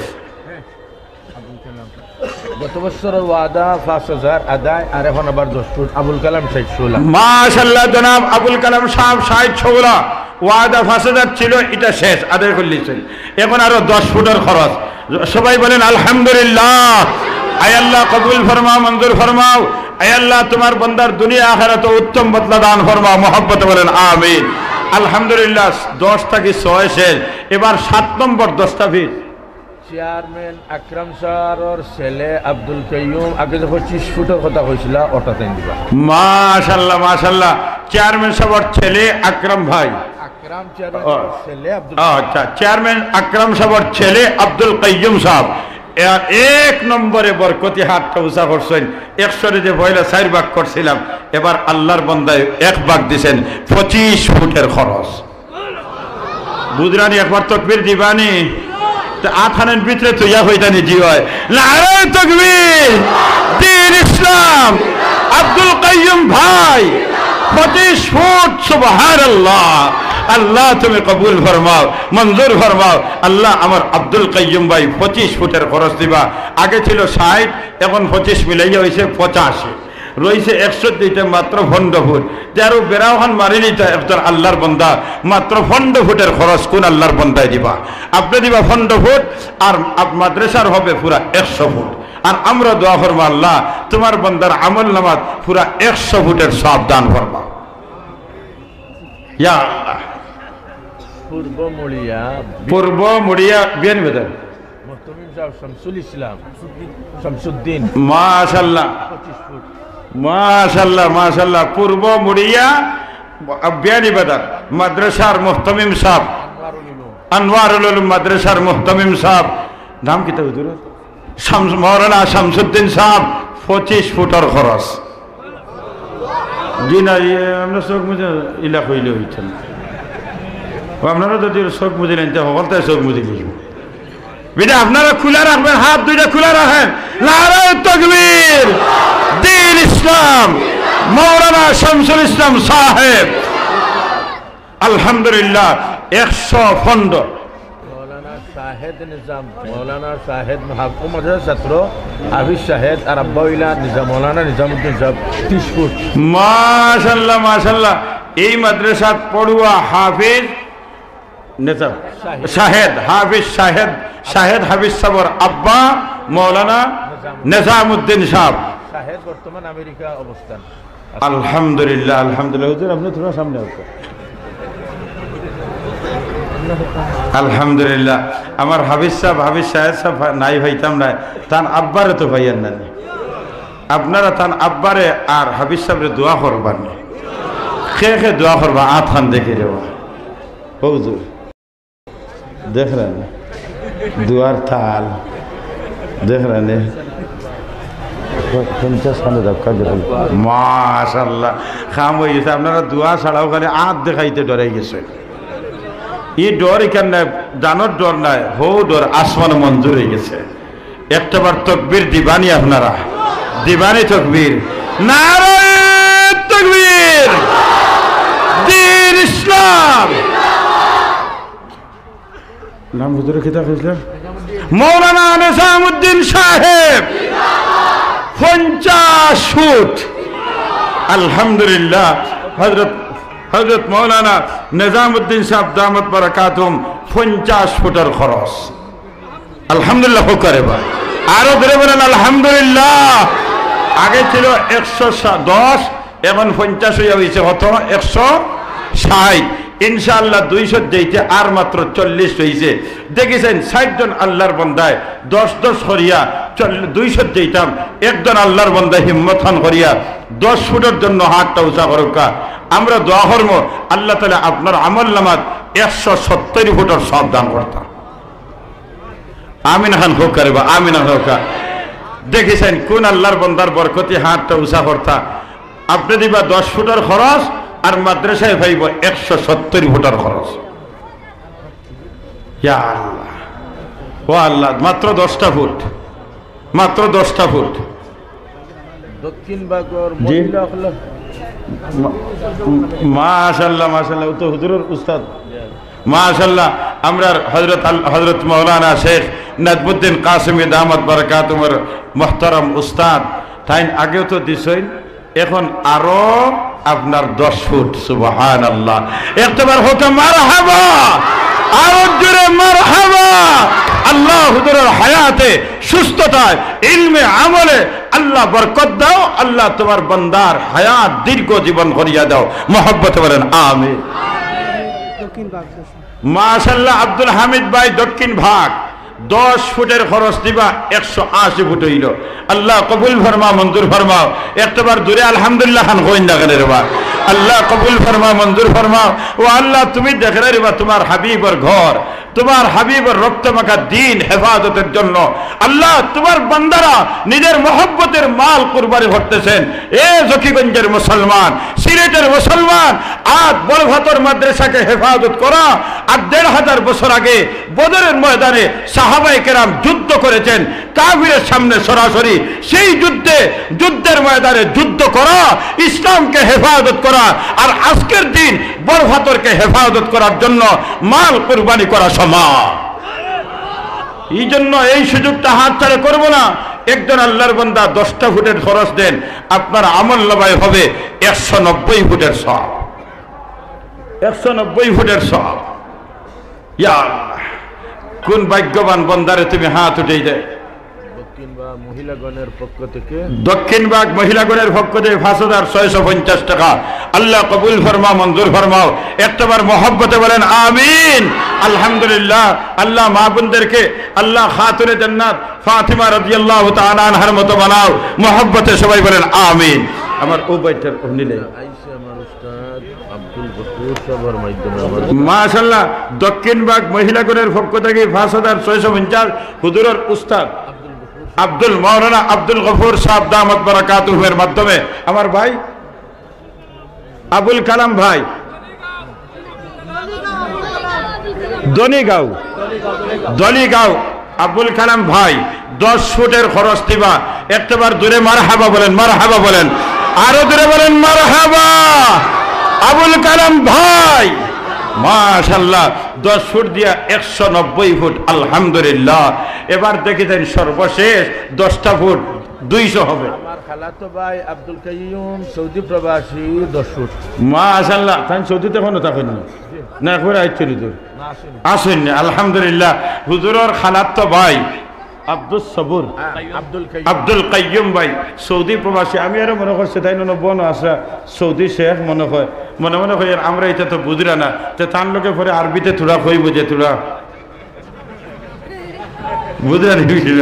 গত বছরের ওয়াদা 5,000 আদায়, আর এখন আবার 10 ফুট। আবুল কালাম 60 মাশাআল্লাহ। জনাব আবুল কালাম সাহেব 60 ওয়াদা 5,000 ছিল, এটা শেষ আদায় করলিছেন, এখন আরো 10 ফুটের খরচ। সবাই বলেন আলহামদুলিল্লাহ। আয় আল্লাহ কবুল ফরমাও, মঞ্জুর ফরমাও। আয় আল্লাহ তোমার বান্দার দুনিয়া আখিরাত উত্তম বদলা দান ফরমাও, মহব্বতে বলেন আমিন। আলহামদুলিল্লাহ। 10 থেকে 6 শেষ। এবার 7 নম্বর 10টা ফিট। চেয়ারম্যান আকরাম স্যারের ছেলে আব্দুল কাইয়ুম আগে যে 25 ফুটের কথা কইছিল, ওটা তাই দিবা। মাশাআল্লাহ মাশাআল্লাহ। চেয়ারম্যান সাহেবের ছেলে আকরাম ভাই, আকরাম চেয়ারম্যান ছেলে আব্দুল আচ্ছা চেয়ারম্যান আকরাম সাহেবের ছেলে আব্দুল কাইয়ুম সাহেব এক নম্বরে বরকতি হাতটা উঁচা করছেন। 100 যে পয়লা 4 ভাগ করছিলাম, এবার আল্লাহর বান্দায় 1 ভাগ দিছেন, 25 ফুটের খরচ। বুঝরানি একবার তকবীর দিবানি, আথানের ভিতরে তুইয়া হইতানি জি হয় নারে তকবীর, দ্বীন ইসলাম, আব্দুল কাইয়ুম ভাই 25 ফুট, সুবহানাল্লাহ। আল্লাহ তুমি কবুল ফরমাও, মঞ্জুর ফরমাও। আল্লাহ আমার আব্দুল কাইয়ুম ভাই 25 ফুটের খরচ দিবা। আগে ছিল 60, এখন 25 মিলাইয়া হয়েছে 85, রয়েছে 102টা মাত্র 15 ফুট। তেরো বেড়াওখান মারি নিতে একজন আল্লাহর বন্দা মাত্র 15 ফুটের খরচ কোন আল্লাহর বন্দায় দিবা? আপনি দিবা 15 ফুট, আর মাদ্রাসার হবে পুরা 100 ফুট। আর আমরা দোয়া করবো আল্লাহ তোমার বন্দার আমল নামাজ পুরা 100 ফুটের সব দান করবা ইয়া আল্লাহ। পূর্ব মুড়িয়া বিয়ান বেদার মুহতামিম সাহেব শামসুল ইসলাম শামসুদ্দিন, মাশাআল্লাহ 25 ফুট। মাশাআল্লাহ মাশাআল্লাহ। পূর্ব মুড়িয়া বিয়ানি বাজার মাদ্রাসার মুহতামিম সাহেব, আনোয়ারুল উলুম মাদ্রাসার মুহতামিম সাহেব, নাম কি তার হুজুর? মৌলানা শামসুদ্দিন সাহেব 25 ফুটের খরচ। জি না, আমরা চোখ মুজে ইলা কইলে হইতেন, আপনারা যদি চোখ মুজিলেন সকলটাই চোখ মুজি লিখব। বিদা আপনারা খোলা রাখবেন, হাত দুইটা খোলা রাখেন। নারে তাকবীর, দ্বীন ইসলাম, মৌলানা শামসুল ইসলাম সাহেব আলহামদুলিল্লাহ 100 ফন্ড। মৌলানা শাহেদ নিজাম, মৌলানা শাহেদ মাদ্রাসার ছাত্র হাফিজ শাহেদ আর আব্বাউল্লাহ নিজাম, মৌলানা নিজামউদ্দিন সাহেব 30 ফুট। মাশাআল্লাহ মাশাআল্লাহ। এই মাদ্রাসাত পড়ুয়া হাফিজ নিজাম শাহেদ, হাফিজ শাহেদ, শাহেদ হাফিজ সাহেবের আব্বা মৌলানা নিজামউদ্দিন সাহেব। শাহেদ বর্তমান আমেরিকা অবস্থান। আলহামদুলিল্লাহ আলহামদুলিল্লাহ। হুজুর আপনি থোড়া সামনে আসো। আলহামদুলিল্লাহ। আমার হাফিজ শাহেদ সাহেব নাই ভাইতাম নাই, তান আব্বারে তো ভাইয়ার নানি। আপনারা তান আব্বারে আর হাফিজ সাহেবরে দোয়া করবার নি, খে দোয়া করবা। আথান দেখে যাওয়া হুজুর দেখ রেন দুয়ার থাল দেখ রেন 50 খানে ধাক্কা দেখুন। মাশাআল্লাহ খাম হয়ে গেছে। আপনারা দোয়া ছাড়াও খালি আত দেখাইতে ডরাই গেছে। এই ডর এখান নাই, জানোর ডর নাই, হো ডর আসমান মঞ্জুর হয়ে গেছে। একটাবার তকবীর দিবানি, আপনারা দিবানি তকবীর। নারে তাকবীর, দ্বীন ইসলাম। নাম হুজুরের কিতাব হইছিলেন মৌলানা নিজামউদ্দিন সাহেব 50 ফুট। আলহামদুলিল্লাহ। হযরত মৌলানা নিজামউদ্দিন সাহেব দামাত বারাকাতুহুম 50 ফুটের খরচ। আলহামদুলিল্লাহ করে ভাই, আরো ধরে বলেন আলহামদুলিল্লাহ। আগে ছিল 110, এখন 50 হয়ে হয়েছে, কত 160। ইনশাআল্লাহ 200 যেতে আর মাত্র 40 হয়েছে। দেখেছেন 60 জন আল্লাহর বান্দায় 10 করিয়া 200 যেতাম, একজন আল্লাহর বান্দা হিম্মত খান করিয়া 10 ফুটের জন্য হাতটা উঁচা করুকা। আমরা দোয়া করব আল্লাহ তাআলা আপনার আমল নামাজ 170 ফুটের সব দান করতাম। আমিন খান হোক করে বা আমিন হোকা। দেখেছেন কোন আল্লাহর বান্দার বরকতি হাতটা উঁচা করতা। আপনি দিবা 10 ফুটের খরচ, আর মাদ্রাসায় ভাইব 170 ফুটের খরচ। ইয়া আল্লাহ, ও আল্লাহ, মাত্র 10টা ফুট, মাত্র 10টা ফুট। দক্ষিণ বাগর মহিলা হলো মাশাআল্লাহ মাশাআল্লাহ। তো হুজুরের উস্তাদ মাশাআল্লাহ। আমরা হযরত মাওলানা শেখ নাজমুদ্দিন কাসেমি দামাত বারাকাতুহুর মুহতারাম উস্তাদ, তাই আগেও তো দিছেন, এখন আরো আপনার 10 ফুট। সুবহানাল্লাহ। একবার হোক মারহাবা, আরো জোরে মারহাবা। আল্লাহ হুজুরের হায়াতে, সুস্থতায়, ইলমে, আমলে আল্লাহ বরকত দাও। আল্লাহ তোমার বান্দার হায়াত দীর্ঘ জীবন করিয়া দাও। মহব্বতে বলেন আমিন। মাশাআল্লাহ। আব্দুল হামিদ ভাই দক্ষিণ ভাগ, 10 ফুটের খরচ দিবা 180 ফুট হইল। আল্লাহ কবুল ফরমা মঞ্জুর ফরমাও। একটাবার দূরে আলহামদুলিল্লাহ খান কইন না কেন রে বা। আল্লাহ কবুল ফরমা মঞ্জুর ফরমাও। ও আল্লাহ তুমি দেখে রে বা তোমার হাবিবের ঘর, তোমার হাবিবের রক্তমাখা দ্বীন হেফাজতের জন্য আল্লাহ তোমার বান্দারা নিজের মহব্বতের মাল কুরবানি করতেছেন। এ জকিগঞ্জের মুসলমান, সিলেটের মুসলমান, আজ বলভাতর মাদ্রাসাকে হেফাজত করা। আর 1500 বছর আগে বদরের ময়দানে সাহাবায়ে কেরাম যুদ্ধ করেছেন কাফিরের সামনে সরাসরি। সেই যুদ্ধের ময়দানে যুদ্ধ করা, ইসলামকে হেফাজত করা, আর আজকের দিন বলভাতরকে হেফাজত করার জন্য মাল কুরবানি করা সমান। এই জন্য এই সুযোগটা হাতছাড়া করব না। একজন আল্লাহর বান্দা 10টা ফুটের খরচ দেন, আপনার আমল নামায় হবে 190 ফুটের সওয়াব। 190 ফুটের সওয়াব। ইয়া আল্লাহ, কোন ভাগ্যবান বান্দারে তুমি হাত উঠিয়ে দেয়। দক্ষিণবাগ মহিলাগণের পক্ষ থেকে দক্ষিণবাগ মহিলাগণের পক্ষ থেকে 5650 টাকা। আল্লাহ কবুল ফরমা মঞ্জুর ফরমাও। একটাবার মহব্বতে বলেন আমিন। আলহামদুলিল্লাহ। আল্লাহ মা বোনদেরকে আল্লাহ খাতুনে জান্নাত ফাতিমা রাদিয়াল্লাহু তাআলা আনহার মতো বানাও। মহব্বতে সবাই বলেন আমিন। আমার ও বাইটার নিলে আইসে আমার উস্তাদ আব্দুল গফুর সাহেবের মাধ্যমে মাশাআল্লাহ দক্ষিণবাগ মহিলাগণের পক্ষ থেকে 5650 হুজুরের উস্তাদ মাওলানা আব্দুল গফুর সাহেব দামাত বারাকাতুহুর মাধ্যমে আমার ভাই আবুল কালাম ভাই দলিগাঁও আবুল কালাম ভাই 10 ফুটের খরচ দিবা। একটাবার দূরে মারহাবা বলেন, মারহাবা বলেন, আরো দূরে বলেন মারহাবা। আবুল কালাম ভাই মাশাআল্লাহ 10 ফুট দিয়া 190 ফুট। আলহামদুলিল্লাহ। এবার দেখেছেন সর্বশেষ 10টা ফুট 200 হবে। আমার খালাতো ভাই আব্দুল কাইয়ুম সৌদি প্রবাসী 10 ফুট। মাশাআল্লাহ। তাই সৌদিতে এখনো থাকেন না একবার আইছেন হুজুর? আসেন না। আলহামদুলিল্লাহ। হুজুরের খালাতো ভাই আব্দুল সবুর আব্দুল কাইয়ুম ভাই সৌদি প্রবাসী। আমি আরো মনে করছি তাই বোন আসা সৌদি শেখ মনে হয় আমরা এটা তো বুঝরা না। তার লোকে পরে আরবিতে তোরা কই বুঝে তোরা বুঝরা নিছিল।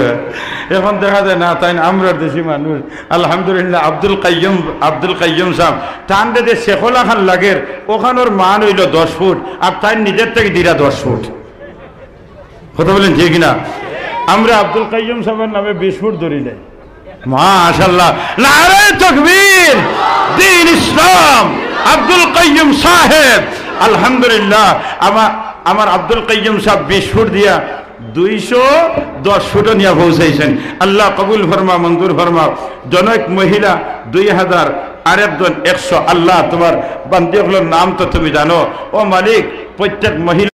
এখন দেখা যায় না তাই আমরা দেশি মানুষ। আলহামদুলিল্লাহ। আব্দুল কাইয়ুম সাহেব টান যে শেখলা খান লাগের ওখানোর মান হইল 10 ফুট, আর তাই নিজের থেকে দিরা 10 ফুট। কথা বলেন ঠিক না? আমরা আব্দুল কাইয়ুম সাহেবের নামে 20 ফুট ধরি নাই। মাশাআল্লাহ। নারে তাকবীর। দ্বীন ইসলাম আব্দুল কাইয়ুম সাহেব। আলহামদুলিল্লাহ। আমার আব্দুল কাইয়ুম সাহেব 20 ফুট দিয়া 210 ফুট নিয়ে পৌঁছাইছেন। আল্লাহ কবুল ফরমা মঞ্জুর ফরমা। জনক মহিলা 2000, আরেকজন 100। আল্লাহ তোমার বান্দিগুলোর নাম তো তুমি জানো। ও মালিক, প্রত্যেক মহিলা